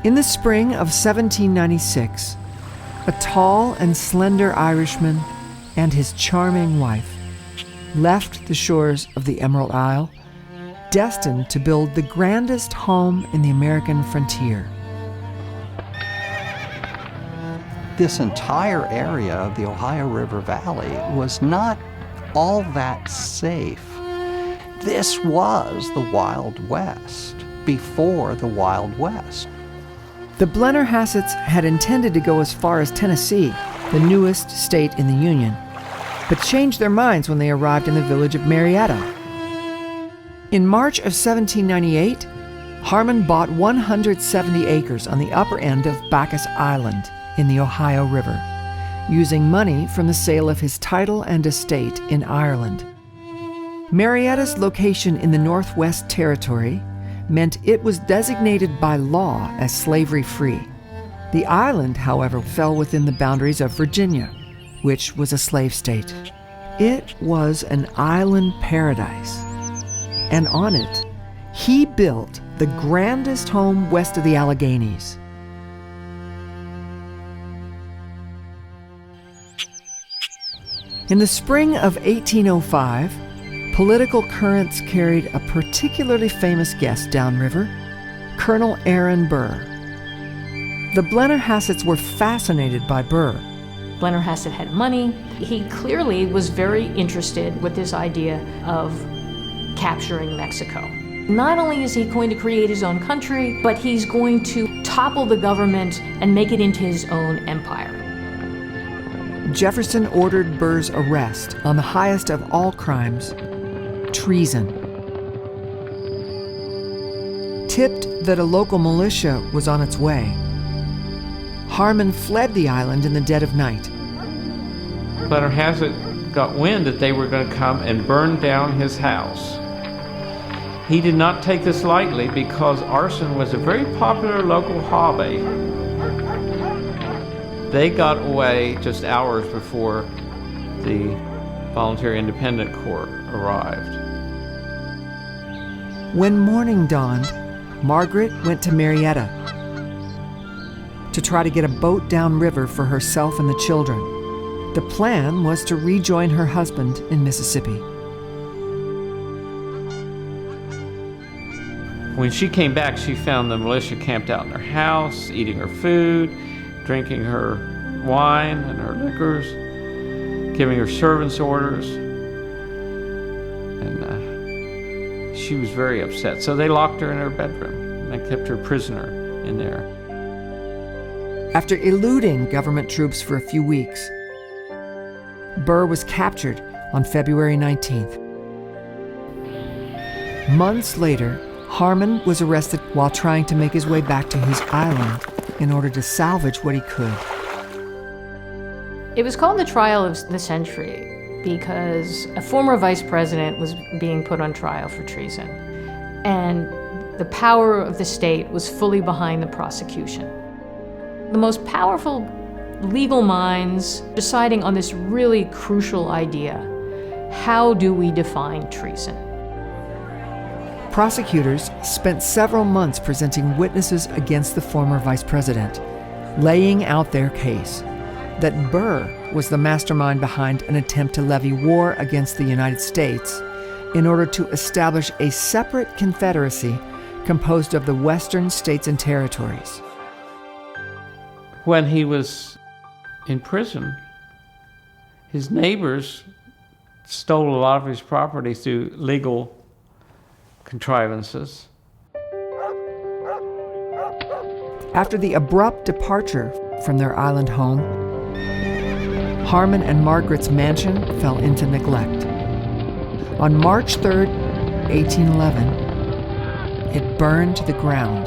In the spring of 1796, a tall and slender Irishman and his charming wife left the shores of the Emerald Isle, destined to build the grandest home in the American frontier. This entire area of the Ohio River Valley was not all that safe. This was the Wild West before the Wild West. The Blennerhassetts had intended to go as far as Tennessee, the newest state in the Union, but changed their minds when they arrived in the village of Marietta. In March of 1798, Harmon bought 170 acres on the upper end of Bacchus Island in the Ohio River, using money from the sale of his title and estate in Ireland. Marietta's location in the Northwest Territory meant it was designated by law as slavery-free. The island, however, fell within the boundaries of Virginia, which was a slave state. It was an island paradise, and on it, he built the grandest home west of the Alleghenies. In the spring of 1805, political currents carried a particularly famous guest downriver, Colonel Aaron Burr. The Blennerhassetts were fascinated by Burr. Blennerhassett had money. He clearly was very interested with this idea of capturing Mexico. Not only is he going to create his own country, but he's going to topple the government and make it into his own empire. Jefferson ordered Burr's arrest on the highest of all crimes, treason. Tipped that a local militia was on its way, Harmon fled the island in the dead of night. Blennerhassett got wind that they were going to come and burn down his house. He did not take this lightly because arson was a very popular local hobby. They got away just hours before the Voluntary Independent Corps arrived. When morning dawned, Margaret went to Marietta to try to get a boat downriver for herself and the children. The plan was to rejoin her husband in Mississippi. When she came back, she found the militia camped out in her house, eating her food, drinking her wine and her liquors, giving her servants orders. And she was very upset. So they locked her in her bedroom and kept her prisoner in there. After eluding government troops for a few weeks, Burr was captured on February 19th. Months later, Harmon was arrested while trying to make his way back to his island in order to salvage what he could. It was called the trial of the century because a former vice president was being put on trial for treason, and the power of the state was fully behind the prosecution. The most powerful legal minds deciding on this really crucial idea: how do we define treason? Prosecutors spent several months presenting witnesses against the former vice president, laying out their case that Burr was the mastermind behind an attempt to levy war against the United States in order to establish a separate confederacy composed of the western states and territories. When he was in prison, his neighbors stole a lot of his property through legal contrivances. After the abrupt departure from their island home, Harmon and Margaret's mansion fell into neglect. On March 3rd, 1811, it burned to the ground.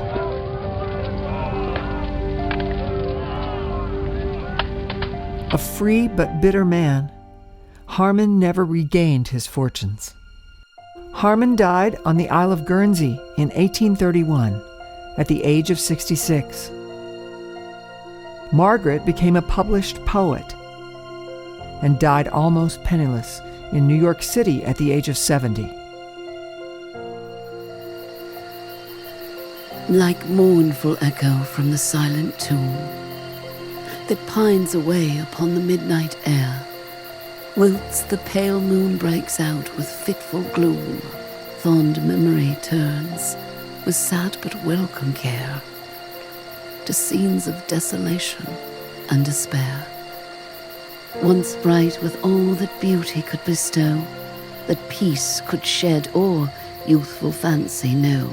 A free but bitter man, Harmon never regained his fortunes. Harmon died on the Isle of Guernsey in 1831 at the age of 66. Margaret became a published poet and died almost penniless in New York City at the age of 70. like mournful echo from the silent tomb that pines away upon the midnight air, whilst the pale moon breaks out with fitful gloom, fond memory turns with sad but welcome care to scenes of desolation and despair. Once bright with all that beauty could bestow, that peace could shed or youthful fancy know,